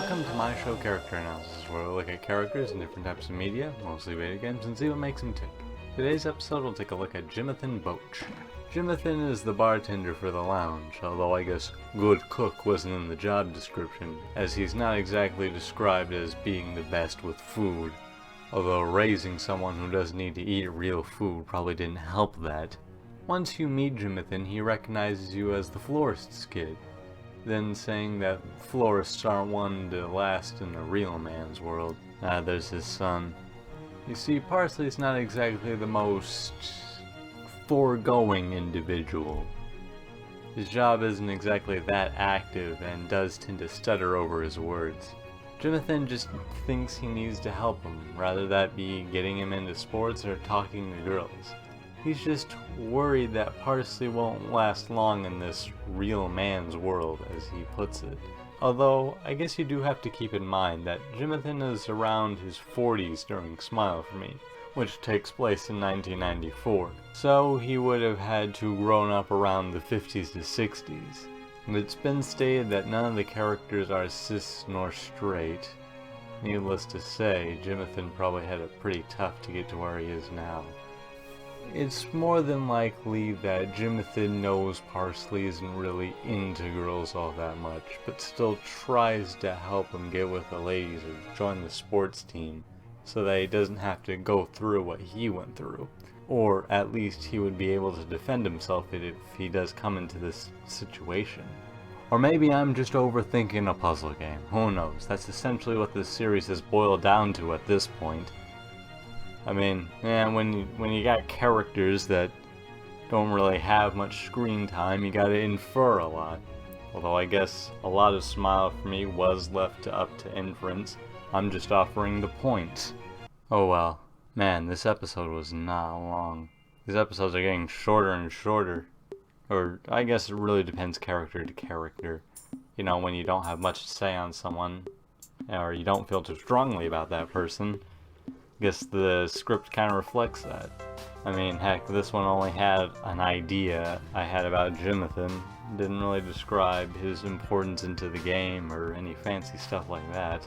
Welcome to my show Character Analysis, where we look at characters in different types of media, mostly video games, and see what makes them tick. Today's episode will take a look at Jimothan Botch. Jimothan is the bartender for the lounge, although I guess good cook wasn't in the job description, as he's not exactly described as being the best with food. Although raising someone who doesn't need to eat real food probably didn't help that. Once you meet Jimothan, he recognizes you as the florist's kid, then saying that florists aren't one to last in the real man's world. There's his son. You see, Parsley's not exactly the most foregoing individual. His job isn't exactly that active and does tend to stutter over his words. Jimothan just thinks he needs to help him, rather that be getting him into sports or talking to girls. He's just worried that Parsley won't last long in this real man's world, as he puts it. Although, I guess you do have to keep in mind that Jimothan is around his 40s during Smile for Me, which takes place in 1994, so he would have had to grown up around the 50s to 60s. And it's been stated that none of the characters are cis nor straight. Needless to say, Jimothan probably had it pretty tough to get to where he is now. It's more than likely that Jimothan knows Parsley isn't really into girls all that much, but still tries to help him get with the ladies or join the sports team, so that he doesn't have to go through what he went through. Or at least he would be able to defend himself if he does come into this situation. Or maybe I'm just overthinking a puzzle game. Who knows? That's essentially what this series has boiled down to at this point. I mean, when you got characters that don't really have much screen time, you gotta infer a lot. Although I guess a lot of Smile for Me was left up to inference. I'm just offering the points. Oh well. Man, this episode was not long. These episodes are getting shorter and shorter. Or, I guess it really depends character to character. You know, when you don't have much to say on someone, or you don't feel too strongly about that person, I guess the script kind of reflects that. I mean, heck, this one only had an idea I had about Jimothan. Didn't really describe his importance into the game or any fancy stuff like that.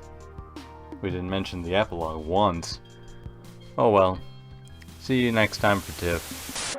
We didn't mention the epilogue once. Oh well. See you next time for Tiff.